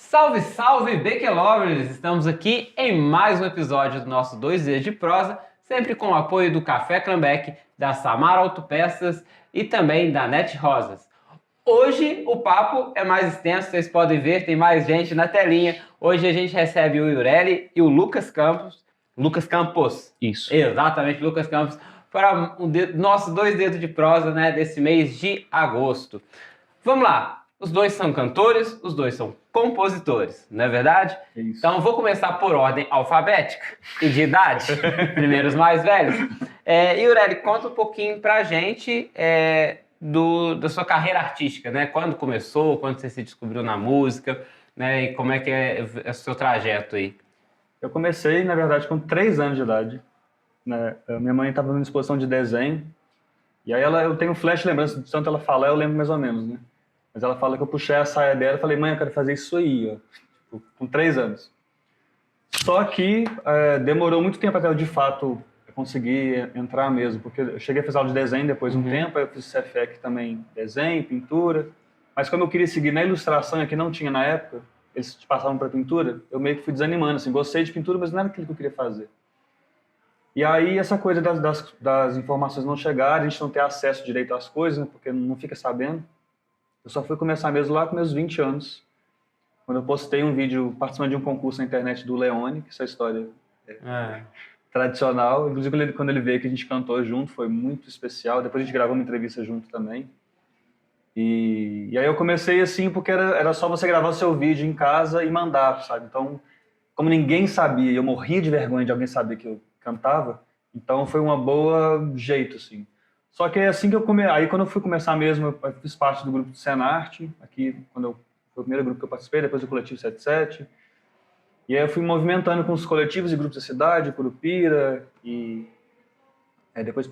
Salve, salve, Bakelovers! Estamos aqui em mais um episódio do nosso 2 Dias de Prosa, sempre com o apoio do Café Clambeck, da Samara Autopeças e também da Net Rosas. Hoje o papo é mais extenso, vocês podem ver, tem mais gente na telinha. Hoje a gente recebe o Iureli e o Lucas Campos. Lucas Campos. Isso. Exatamente, Lucas Campos, para o nosso 2 Dedos de Prosa, né, desse mês de agosto. Vamos lá! Os dois são cantores, os dois são compositores, não é verdade? Isso. Então vou começar por ordem alfabética e de idade, primeiro os mais velhos. Iureli, conta um pouquinho pra gente da sua carreira artística, né? Quando começou, quando você se descobriu na música, né? E como é que é o seu trajeto aí? Eu comecei, na verdade, com 3 anos de idade, né? Minha mãe estava numa exposição de desenho, e aí eu tenho um flash de lembrança, de tanto ela falar, eu lembro mais ou menos, né? Mas ela fala que eu puxei a saia dela e falei, mãe, eu quero fazer isso aí, ó. Tipo, com 3 anos. Só que demorou muito tempo até eu, de fato, conseguir entrar mesmo, porque eu cheguei a fazer aula de desenho depois de um tempo, aí eu fiz CFEC também, desenho, pintura, mas como eu queria seguir na ilustração, que não tinha na época, eles passavam para pintura, eu meio que fui desanimando, assim, gostei de pintura, mas não era aquilo que eu queria fazer. E aí essa coisa das informações não chegarem, a gente não ter acesso direito às coisas, né, porque não fica sabendo. Eu só fui começar mesmo lá com meus 20 anos, quando eu postei um vídeo participando de um concurso na internet do Leone, que essa história é tradicional. Inclusive, quando ele veio que a gente cantou junto, foi muito especial. Depois a gente gravou uma entrevista junto também. E aí eu comecei assim, porque era só você gravar o seu vídeo em casa e mandar, sabe? Então, como ninguém sabia, eu morria de vergonha de alguém saber que eu cantava, então foi uma boa jeito, assim. Só que assim que aí quando eu fui começar mesmo, eu fiz parte do grupo do Senarte, aqui, foi o primeiro grupo que eu participei, depois do Coletivo 77. E aí eu fui me movimentando com os coletivos e grupos da cidade, Curupira, e depois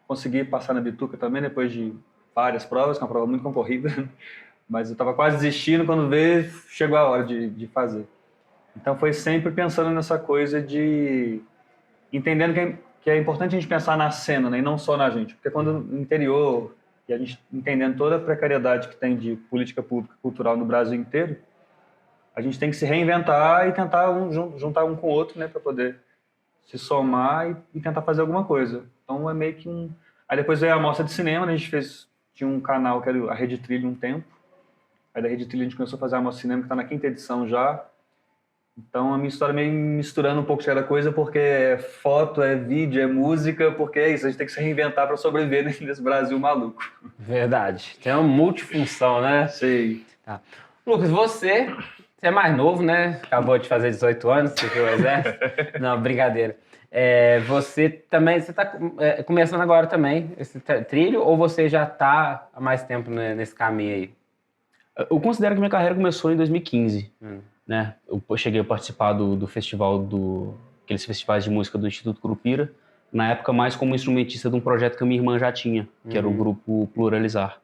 consegui passar na Bituca também, depois de várias provas, que é uma prova muito concorrida, mas eu estava quase desistindo, quando veio, chegou a hora de fazer. Então foi sempre pensando nessa coisa de entendendo que é importante a gente pensar na cena, né, e não só na gente, porque quando no interior, e a gente entendendo toda a precariedade que tem de política pública cultural no Brasil inteiro, a gente tem que se reinventar e tentar juntar um com o outro, né, para poder se somar e tentar fazer alguma coisa. Então é meio que um... Aí depois veio a mostra de cinema, né, a gente tinha um canal que era a Rede Trilha um tempo, aí da Rede Trilha a gente começou a fazer a mostra de cinema, que está na 5ª edição já. Então a minha história é meio misturando um pouco de cada coisa, porque é foto, é vídeo, é música, porque é isso, a gente tem que se reinventar para sobreviver nesse Brasil maluco. Verdade. Tem uma multifunção, né? Sei. Tá. Lucas, você é mais novo, né? Acabou de fazer 18 anos, você viu o exército? Não, brincadeira. Você está começando agora também esse trilho, ou você já está há mais tempo nesse caminho aí? Eu considero que minha carreira começou em 2015. Né? Eu cheguei a participar do festival, aqueles festivais de música do Instituto Curupira, na época mais como instrumentista de um projeto que a minha irmã já tinha, que era o grupo Pluralizar.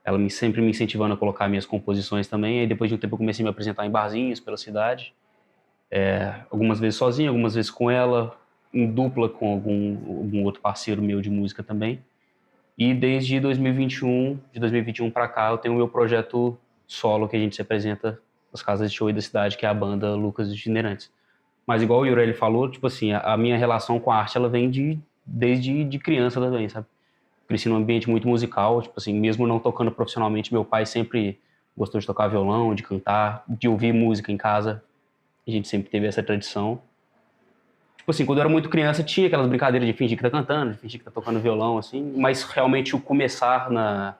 Ela sempre me incentivando a colocar minhas composições também, aí depois de um tempo eu comecei a me apresentar em barzinhos pela cidade, algumas vezes sozinho, algumas vezes com ela, em dupla com algum outro parceiro meu de música também. E desde 2021 para cá, eu tenho o meu projeto solo, que a gente se apresenta nas casas de show da cidade, que é a banda Lucas Itinerantes. Mas igual o Iureli falou, tipo assim, a minha relação com a arte, ela vem desde criança também, sabe? Cresci num ambiente muito musical, tipo assim, mesmo não tocando profissionalmente, meu pai sempre gostou de tocar violão, de cantar, de ouvir música em casa. A gente sempre teve essa tradição. Tipo assim, quando eu era muito criança, tinha aquelas brincadeiras de fingir que tá cantando, de fingir que tá tocando violão, assim, mas realmente o começar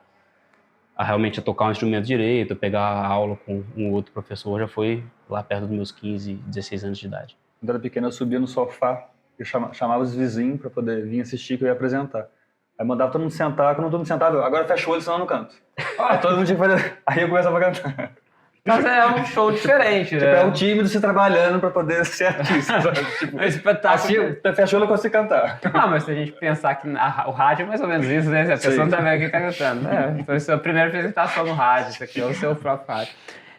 realmente a tocar um instrumento direito, pegar aula com um outro professor, já foi lá perto dos meus 15, 16 anos de idade. Quando eu era pequeno, eu subia no sofá, eu chamava os vizinhos para poder vir assistir, que eu ia apresentar. Aí mandava todo mundo sentar, quando todo mundo sentava, eu, agora fecha o olho, senão eu não canto. Aí todo mundo tinha que fazer, aí eu começava a cantar. Mas é um show diferente, né? Tipo, é o tímido se trabalhando para poder ser artista, sabe? Tipo, É um espetáculo. assim, fecha o olho, eu consigo cantar. Mas se a gente pensar que o rádio é mais ou menos isso, né? Se a pessoa não tá vendo quem tá cantando. Foi a sua primeira apresentação no rádio, isso aqui é o seu próprio rádio.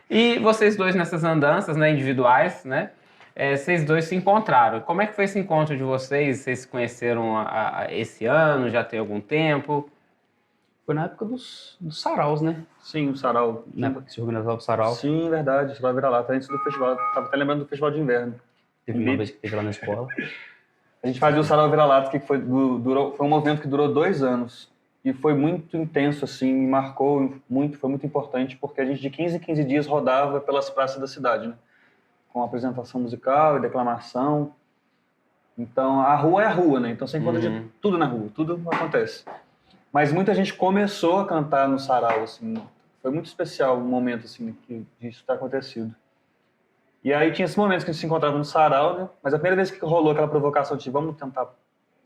E vocês dois nessas andanças, né, individuais, né? Vocês dois se encontraram. Como é que foi esse encontro de vocês? Vocês se conheceram esse ano? Já tem algum tempo? Foi na época dos saraus, né? Sim, o sarau. Na época que se organizava o sarau. Sim, verdade. O sarau vira-lata antes do festival. Tava até lembrando do festival de inverno. Teve uma vez que teve lá na escola. A gente fazia o sarau vira-lata, que foi um movimento que durou 2 anos. E foi muito intenso, assim, me marcou muito, foi muito importante, porque a gente de 15 em 15 dias rodava pelas praças da cidade, né? Com apresentação musical e declamação. Então, a rua é a rua, né? Então você encontra de tudo na rua, tudo acontece. Mas muita gente começou a cantar no sarau, assim. Foi muito especial o momento, assim, que isso ter acontecido. E aí tinha esses momentos que a gente se encontrava no sarau, né? Mas a primeira vez que rolou aquela provocação de vamos tentar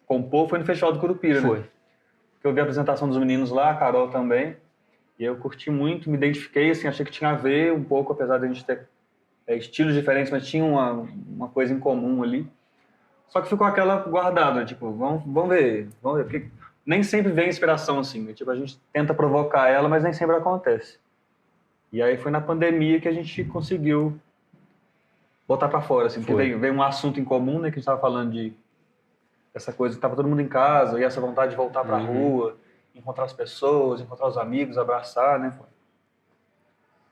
compor foi no Festival do Curupira, né? Foi. Eu vi a apresentação dos meninos lá, a Carol também, e eu curti muito, me identifiquei, assim, achei que tinha a ver um pouco, apesar de a gente ter estilos diferentes, mas tinha uma coisa em comum ali. Só que ficou aquela guardada, tipo, vamos ver, porque nem sempre vem inspiração, assim, né? Tipo, a gente tenta provocar ela, mas nem sempre acontece. E aí foi na pandemia que a gente conseguiu botar pra fora, assim, porque veio um assunto em comum, né, que a gente tava falando de essa coisa que tava todo mundo em casa, e essa vontade de voltar pra rua, encontrar as pessoas, encontrar os amigos, abraçar, né?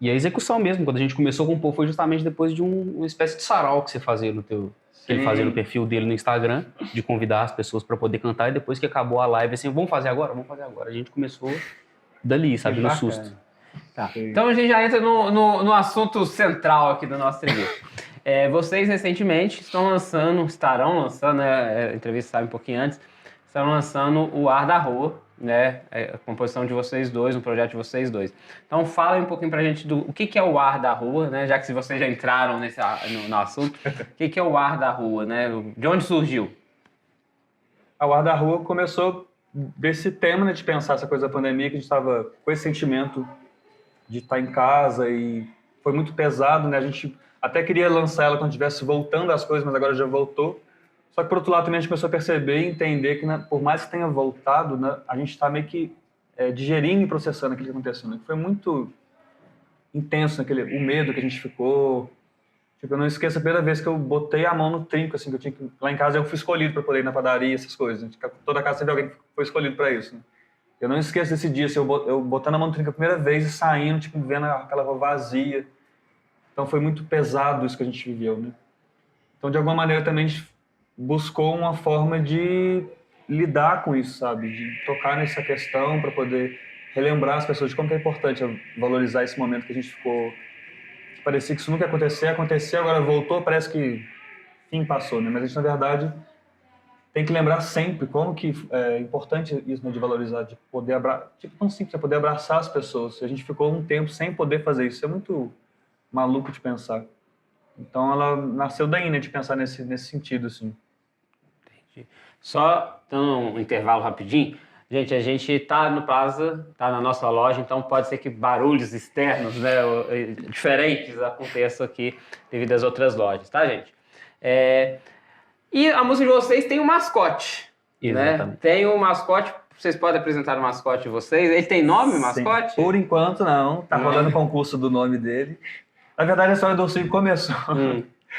E a execução mesmo, quando a gente começou a compor, foi justamente depois de uma espécie de sarau que você fazia que ele fazia no perfil dele no Instagram, de convidar as pessoas para poder cantar, e depois que acabou a live, assim, vamos fazer agora? Vamos fazer agora. A gente começou dali, sabe, no susto. Tá. Então a gente já entra no assunto central aqui do nosso entrevista. Vocês recentemente estarão lançando, né, a entrevista sabe um pouquinho antes, estão lançando o Ar da Rua, né, a composição de vocês dois, um projeto de vocês dois. Então falem um pouquinho pra gente do o que é o Ar da Rua, né, já que se vocês já entraram no assunto, o que é o Ar da Rua, né, de onde surgiu? O Ar da Rua começou desse tema, né, de pensar essa coisa da pandemia, que a gente estava com esse sentimento de estar em casa e foi muito pesado, né, a gente até queria lançar ela quando estivesse voltando as coisas, mas agora já voltou. Só que, por outro lado, também a gente começou a perceber e entender que, né, por mais que tenha voltado, né, a gente está meio que digerindo e processando aquilo que aconteceu. Né? Foi muito intenso, o medo que a gente ficou. Tipo, eu não esqueço a primeira vez que eu botei a mão no trinco, assim, que eu tinha que... Lá em casa eu fui escolhido para poder ir na padaria, essas coisas. Né? Toda casa teve alguém que foi escolhido para isso. Né? Eu não esqueço desse dia, assim, eu botando a mão no trinco a primeira vez e saindo, tipo, vendo aquela rua vazia. Então foi muito pesado isso que a gente viveu, né? Então, de alguma maneira, também a gente buscou uma forma de lidar com isso, sabe? De tocar nessa questão para poder relembrar as pessoas de como que é importante valorizar esse momento que a gente ficou... Que parecia que isso nunca ia acontecer, aconteceu, agora voltou, parece que fim passou, né? Mas a gente, na verdade, tem que lembrar sempre como que é importante isso, né? De valorizar, de poder abraçar... Tipo, tão simples, é poder abraçar as pessoas. A gente ficou um tempo sem poder fazer isso. É muito maluco de pensar. Então ela nasceu daí, né, de pensar nesse sentido, assim. Entendi. Só dando um intervalo rapidinho, gente, a gente tá no Plaza, tá na nossa loja, então pode ser que barulhos externos, né, diferentes aconteçam aqui devido às outras lojas, tá, gente? E a música de vocês tem um mascote, Exatamente. né? Tem um mascote, vocês podem apresentar o mascote de vocês? Ele tem nome, o mascote? Por enquanto, não. Tá rolando o concurso do nome dele. Na verdade, a história do ursinho começou.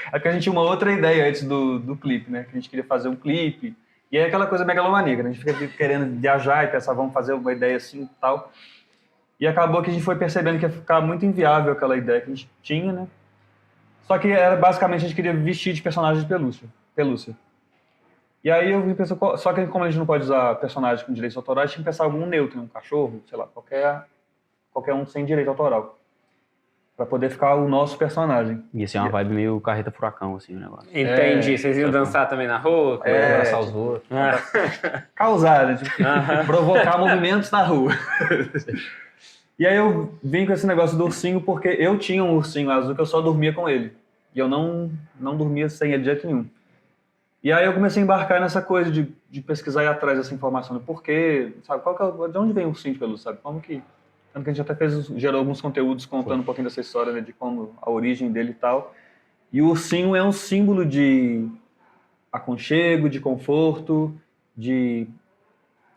É porque a gente tinha uma outra ideia antes do clipe, né? Que a gente queria fazer um clipe. E aí aquela coisa megalomaníaca, né? A gente fica querendo viajar e pensar, vamos fazer uma ideia assim e tal. E acabou que a gente foi percebendo que ia ficar muito inviável aquela ideia que a gente tinha, né? Só que era basicamente a gente queria vestir de personagem de pelúcia. E aí eu vim pensar, só que como a gente não pode usar personagem com direitos autorais, tinha que pensar algum neutro, um cachorro, sei lá, qualquer um sem direito autoral. Pra poder ficar o nosso personagem. Ia ser uma vibe meio carreta furacão, assim, o negócio. Entendi. Vocês iam dançar também na rua? Abraçar os outros. Causar, né? Tipo, provocar movimentos na rua. E aí eu vim com esse negócio do ursinho porque eu tinha um ursinho azul que eu só dormia com ele. E eu não dormia sem ele de jeito nenhum. E aí eu comecei a embarcar nessa coisa de pesquisar e ir atrás dessa informação. Do porquê, sabe? De onde vem o ursinho de pelúcia, sabe? Como que... Tanto que a gente até gerou alguns conteúdos contando um pouquinho dessa história, né, de como a origem dele e tal. E o ursinho é um símbolo de aconchego, de conforto, de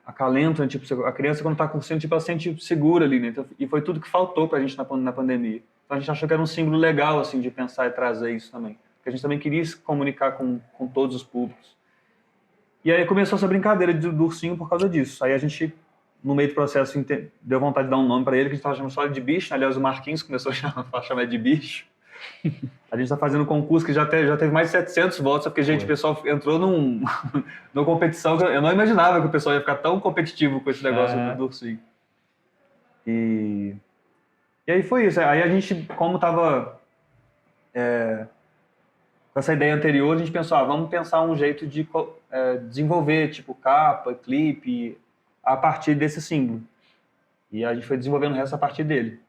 acalento, né? Tipo, a criança quando está com o ursinho, tipo, ela se sente segura ali, né? Então, e foi tudo que faltou pra gente na pandemia. Então a gente achou que era um símbolo legal, assim, de pensar e trazer isso também. Porque a gente também queria se comunicar com todos os públicos. E aí começou essa brincadeira do ursinho por causa disso. Aí a gente no meio do processo, deu vontade de dar um nome para ele, que a gente estava chamando só de bicho. Aliás, o Marquinhos começou a chamar de bicho. A gente está fazendo um concurso que já teve mais de 700 votos, porque, gente, o pessoal entrou numa competição que eu não imaginava que o pessoal ia ficar tão competitivo com esse negócio do ursinho. E aí foi isso. Aí a gente, como estava com essa ideia anterior, a gente pensou, vamos pensar um jeito de desenvolver, tipo, capa, clipe, a partir desse símbolo. E a gente foi desenvolvendo o resto a partir dele.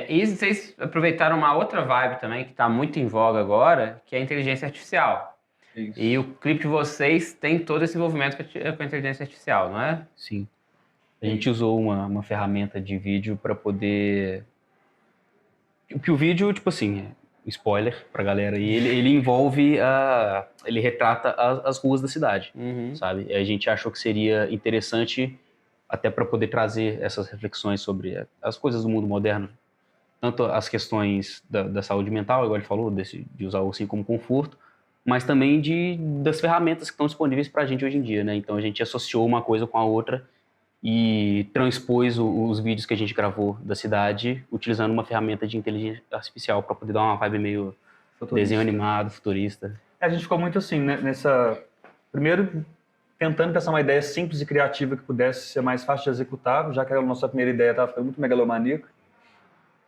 E vocês aproveitaram uma outra vibe também, que está muito em voga agora, que é a inteligência artificial. Isso. E o clipe de vocês tem todo esse envolvimento com a inteligência artificial, não é? Sim. A gente usou uma ferramenta de vídeo para poder... Porque o vídeo, tipo assim, spoiler pra galera, e ele envolve, ele retrata as ruas da cidade, sabe? E a gente achou que seria interessante até para poder trazer essas reflexões sobre as coisas do mundo moderno, tanto as questões da saúde mental, igual ele falou, de usar o ursinho como conforto, mas também das ferramentas que estão disponíveis para a gente hoje em dia, né? Então a gente associou uma coisa com a outra e transpôs os vídeos que a gente gravou da cidade utilizando uma ferramenta de inteligência artificial para poder dar uma vibe meio desenho animado, futurista. A gente ficou muito assim, né, primeiro, tentando pensar uma ideia simples e criativa que pudesse ser mais fácil de executar, já que a nossa primeira ideia estava ficando muito megalomaníaca.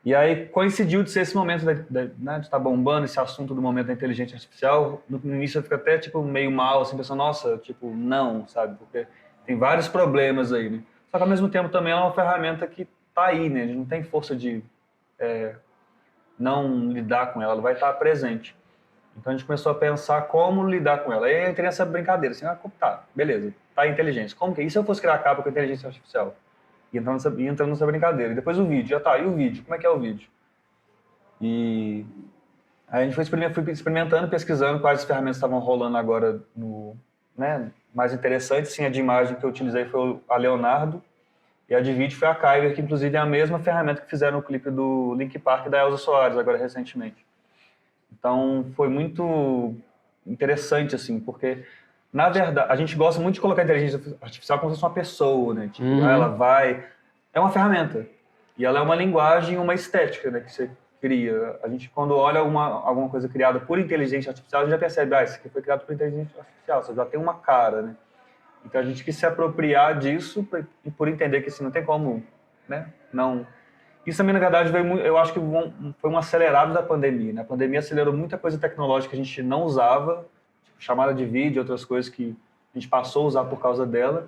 E aí coincidiu de ser esse momento né, de estar bombando esse assunto do momento da inteligência artificial. No início eu fico até tipo, meio mal, assim, pensando, nossa, tipo, não, sabe? Porque tem vários problemas aí, né? Só que ao mesmo tempo também ela é uma ferramenta que está aí, né? A gente não tem força de não lidar com ela, ela vai estar presente. Então a gente começou a pensar como lidar com ela. Aí eu entrei nessa brincadeira, assim, tá, beleza, tá inteligência. Como que é? E se eu fosse criar a capa com inteligência artificial? E entrando nessa brincadeira. E depois o vídeo, e o vídeo? Como é que é o vídeo? E aí a gente foi experimentando, pesquisando quais ferramentas estavam rolando agora, né, mais interessante. Sim, a de imagem que eu utilizei foi a Leonardo, e a de vídeo foi a Kyber, que inclusive é a mesma ferramenta que fizeram o clipe do Linkin Park da Elza Soares, agora recentemente. Então foi muito interessante, assim, porque na verdade, a gente gosta muito de colocar a inteligência artificial como se fosse uma pessoa, né? Tipo, ela vai... É uma ferramenta. E ela é uma linguagem, uma estética, né? Que você cria. A gente, quando olha alguma coisa criada por inteligência artificial, a gente já percebe, isso aqui foi criado por inteligência artificial, você já tem uma cara, né? Então a gente quis se apropriar disso por entender que assim, não tem como, né? Não... Isso também, na verdade, eu acho que foi um acelerado da pandemia, né? A pandemia acelerou muita coisa tecnológica que a gente não usava, chamada de vídeo, outras coisas que a gente passou a usar por causa dela.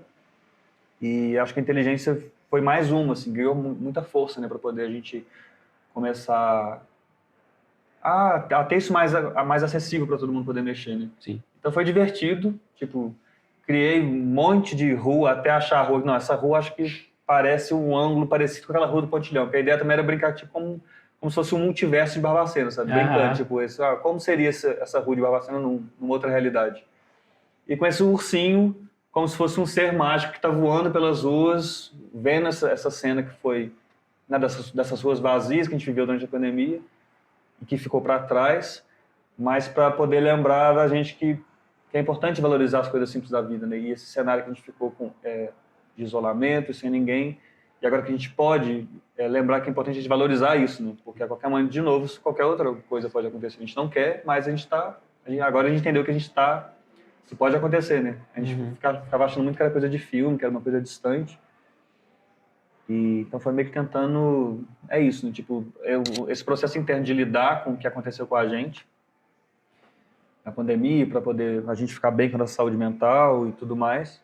E acho que a inteligência foi mais uma, assim, ganhou muita força, né, para poder a gente começar a ter isso mais acessível para todo mundo poder mexer, né? Sim. Então foi divertido, tipo, criei um monte de rua até achar a rua. Não, essa rua acho que parece um ângulo parecido com aquela rua do Pontilhão, porque a ideia também era brincar tipo como se fosse um multiverso de Barbacena, sabe? Brincando, tipo, como seria essa rua de Barbacena numa outra realidade? E com esse ursinho, como se fosse um ser mágico que está voando pelas ruas, vendo essa cena que foi, né, dessas ruas vazias que a gente viveu durante a pandemia e que ficou para trás, mas para poder lembrar da gente que é importante valorizar as coisas simples da vida, né? E esse cenário que a gente ficou com de isolamento, sem ninguém, e agora que a gente pode lembrar que é importante a gente valorizar isso, né? Porque a qualquer momento, de novo, qualquer outra coisa pode acontecer. A gente não quer, mas agora a gente entendeu que a gente está... Isso pode acontecer, né? A gente ficava achando muito que era coisa de filme, que era uma coisa distante. Então foi meio que tentando... É isso, né? Tipo, esse processo interno de lidar com o que aconteceu com a gente na pandemia, para poder a gente ficar bem com a nossa saúde mental e tudo mais,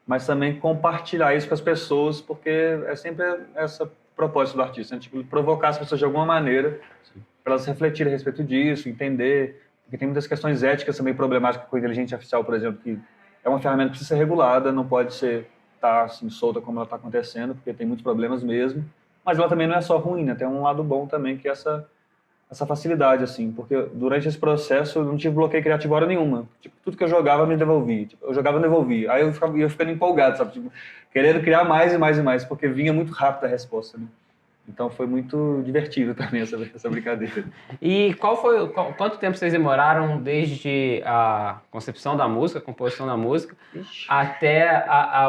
mas também compartilhar isso com as pessoas, porque é sempre essa propósito do artista, né? Tipo, provocar as pessoas de alguma maneira para elas refletirem a respeito disso, entender, porque tem muitas questões éticas também problemáticas com a inteligência artificial, por exemplo, que é uma ferramenta que precisa ser regulada, não pode estar assim, solta como ela está acontecendo, porque tem muitos problemas mesmo, mas ela também não é só ruim, né? Tem um lado bom também, que é essa facilidade, assim, porque durante esse processo eu não tive bloqueio criativo hora nenhuma. Tipo, tudo que eu jogava, eu me devolvia. Tipo, eu jogava e devolvia. Aí eu ficando empolgado, sabe? Tipo, querendo criar mais e mais e mais, porque vinha muito rápido a resposta, né? Então foi muito divertido também essa brincadeira. E quanto tempo vocês demoraram desde a concepção da música, a composição da música, até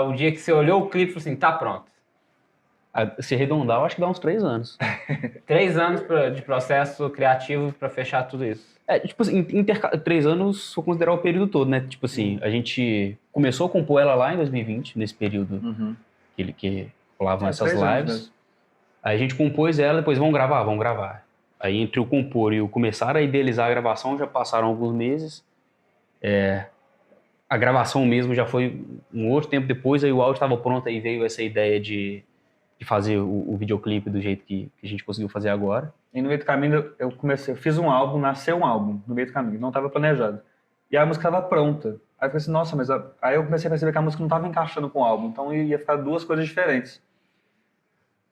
o dia que você olhou o clipe e falou assim, tá pronto? Se arredondar, eu acho que dá uns 3 anos. 3 anos de processo criativo para fechar tudo isso. Tipo assim, 3 anos, se eu considerar o período todo, né? Tipo assim, a gente começou a compor ela lá em 2020, nesse período que rolavam essas 3 anos lives. mesmo. Aí a gente compôs ela, depois vamos gravar. Aí entre o compor e o começar a idealizar a gravação já passaram alguns meses. A gravação mesmo já foi um outro tempo depois, aí o áudio estava pronto, aí veio essa ideia de fazer o videoclipe do jeito que a gente conseguiu fazer agora. E no meio do caminho eu fiz um álbum, nasceu um álbum no meio do caminho, não estava planejado. E a música estava pronta. Aí eu falei assim, nossa, mas aí eu comecei a perceber que a música não estava encaixando com o álbum, então ia ficar 2 coisas diferentes.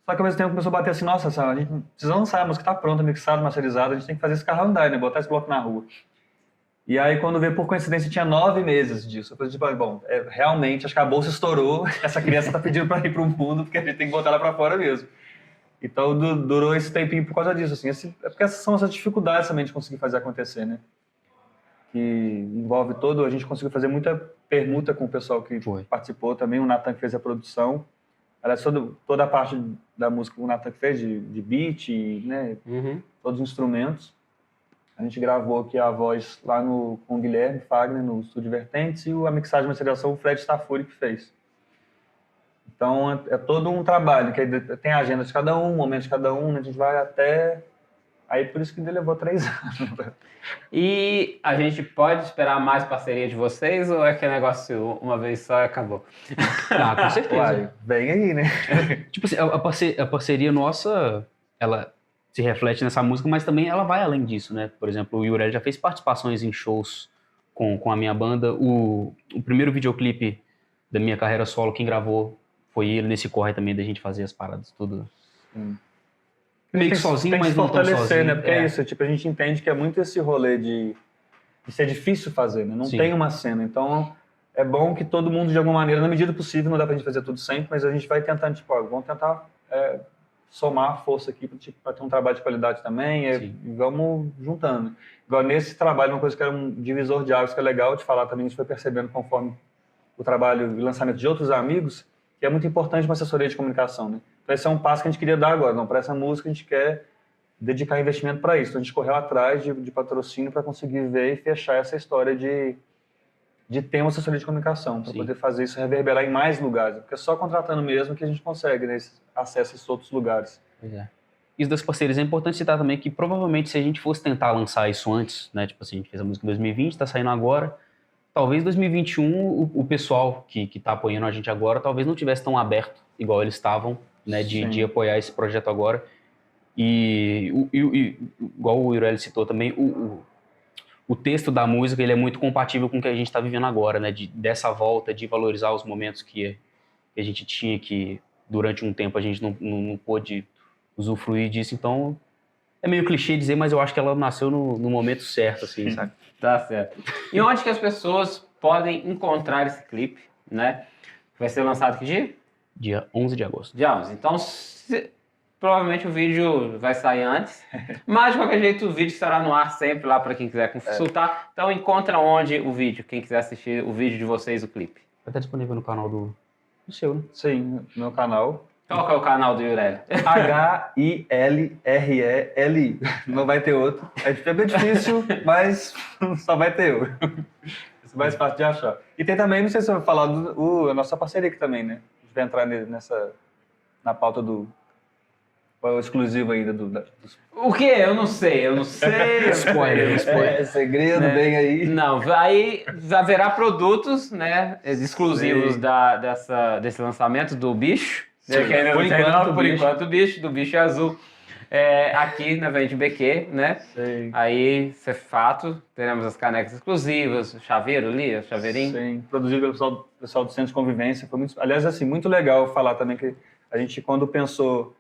Só que ao mesmo tempo começou a bater assim, nossa, a gente precisa lançar, a música tá pronta, mixada, masterizada, a gente tem que fazer esse carro andar, né? Botar esse bloco na rua. E aí quando veio, por coincidência, tinha 9 meses disso. Eu falei, tipo, bom, realmente, acho que a bolsa estourou, essa criança tá pedindo pra ir pro mundo, porque a gente tem que botar ela pra fora mesmo. Então durou esse tempinho por causa disso, assim. Porque essas são essas dificuldades também de conseguir fazer acontecer, né? Que envolve a gente conseguiu fazer muita permuta com o pessoal que participou também, o Nathan que fez a produção. Aliás, toda a parte da música o Nathan que fez, de beat, né, todos os instrumentos. A gente gravou aqui a voz lá com o Guilherme Fagner, no Estúdio Vertentes, e a mixagem e masterização o Fred Stafuri que fez. Então, é todo um trabalho, que tem a agenda de cada um, momento de cada um, né, a gente vai até... Aí, por isso que levou 3 anos. E a gente pode esperar mais parceria de vocês ou é aquele negócio uma vez só e acabou? Ah, com certeza. Uai, vem aí, né? Tipo assim, a parceria nossa, ela se reflete nessa música, mas também ela vai além disso, né? Por exemplo, o Yureli já fez participações em shows com a minha banda. O primeiro videoclipe da minha carreira solo, quem gravou foi ele, nesse corre também da gente fazer as paradas tudo. Meio que sozinho, mas não tão sozinho. Né? Porque é isso, tipo, a gente entende que é muito esse rolê de ser difícil fazer, né? Não tem uma cena, então é bom que todo mundo, de alguma maneira, na medida do possível, não dá pra gente fazer tudo sempre, mas a gente vai tentando, tipo, vamos tentar somar força aqui pra ter um trabalho de qualidade também, e vamos juntando. Igual nesse trabalho, uma coisa que era um divisor de águas, que é legal de falar também, a gente foi percebendo conforme o trabalho e o lançamento de outros amigos, que é muito importante uma assessoria de comunicação, né? Então esse é um passo que a gente queria dar agora, não, para essa música a gente quer dedicar investimento para isso, então a gente correu atrás de patrocínio para conseguir ver e fechar essa história de ter uma assessoria de comunicação, para poder fazer isso reverberar em mais lugares, porque é só contratando mesmo que a gente consegue, né, acesso a esses outros lugares. Pois é. Isso das parcerias é importante citar também que provavelmente se a gente fosse tentar lançar isso antes, né, tipo assim, a gente fez a música em 2020, está saindo agora, talvez em 2021 o pessoal que está apoiando a gente agora talvez não tivesse tão aberto igual eles estavam, né, de apoiar esse projeto agora. E igual o Yureli citou também, o texto da música ele é muito compatível com o que a gente está vivendo agora, né, dessa volta, de valorizar os momentos que a gente tinha, que durante um tempo a gente não pôde usufruir disso. Então é meio clichê dizer, mas eu acho que ela nasceu no momento certo, assim, sabe? Tá certo. E onde que as pessoas podem encontrar esse clipe, né? Vai ser lançado que dia? Dia 11 de agosto. Dia 11. Então, provavelmente o vídeo vai sair antes, mas de qualquer jeito o vídeo estará no ar sempre lá para quem quiser consultar. Então, encontra onde o vídeo, quem quiser assistir o vídeo de vocês, o clipe. Vai estar disponível no canal do seu, né? Sim, no meu canal. Qual que é o canal do Yureli? Hilreli. Não vai ter outro. É bem difícil, mas só vai ter eu. Isso é mais fácil de achar. E tem também, não sei se eu vou falar, a nossa parceria aqui também, né? A gente vai entrar na pauta do... Qual é o exclusivo ainda dos... O quê? Eu não sei. Spoiler. É segredo, né? Bem aí. Não, haverá produtos, né, exclusivos desse lançamento do Bicho. Por enquanto, o Bicho, do Bicho Azul. Aqui na Vende BQ, né? Sim. Aí, isso é fato, teremos as canecas exclusivas, o chaveiro ali, o chaveirinho. Sim, produzido pelo pessoal do Centro de Convivência. Foi muito, aliás, assim, muito legal falar também que a gente, quando pensou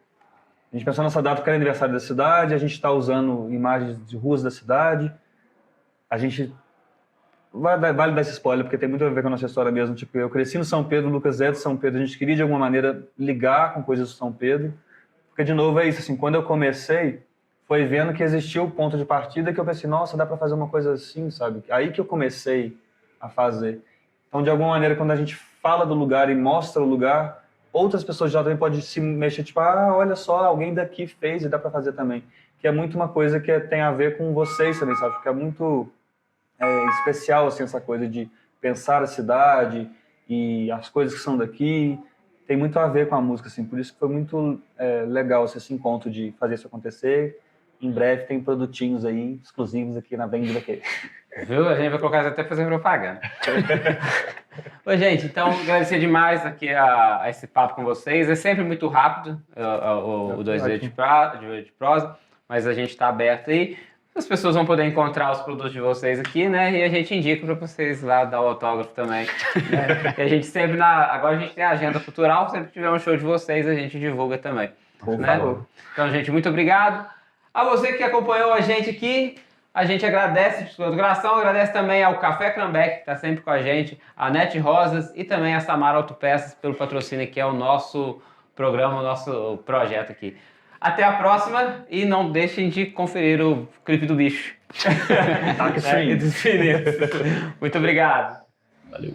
nessa data que era aniversário da cidade, a gente está usando imagens de ruas da cidade, a gente... Vale dar esse spoiler, porque tem muito a ver com a nossa história mesmo. Tipo, eu cresci no São Pedro, o Lucas é de São Pedro, a gente queria de alguma maneira ligar com coisas do São Pedro. Porque, de novo, é isso, assim, quando eu comecei, foi vendo que existia o ponto de partida que eu pensei, nossa, dá para fazer uma coisa assim, sabe? Aí que eu comecei a fazer. Então, de alguma maneira, quando a gente fala do lugar e mostra o lugar, outras pessoas já também podem se mexer, tipo, olha só, alguém daqui fez e dá para fazer também. Que é muito uma coisa que tem a ver com vocês também, sabe? Porque é muito especial, assim, essa coisa de pensar a cidade e as coisas que são daqui. Tem muito a ver com a música, assim. Por isso que foi muito legal esse encontro de fazer isso acontecer. Em breve tem produtinhos aí, exclusivos aqui na Vende Daqui. Viu? A gente vai colocar até fazer propaganda. Oi, gente, então agradecer demais aqui a esse papo com vocês. É sempre muito rápido o 2D de prosa, mas a gente está aberto aí. As pessoas vão poder encontrar os produtos de vocês aqui, né? E a gente indica para vocês lá dar o autógrafo também. Né? E a gente sempre, agora a gente tem a agenda cultural, sempre que tiver um show de vocês, a gente divulga também. Por né? favor. Então, gente, muito obrigado. A você que acompanhou a gente aqui, a gente agradece de todo coração, agradece também ao Café Cranbeck, que está sempre com a gente, a Net Rosas e também a Samara Autopeças pelo patrocínio, que é o nosso programa, o nosso projeto aqui. Até a próxima e não deixem de conferir o clipe do bicho. Tá que sim. Muito obrigado. Valeu.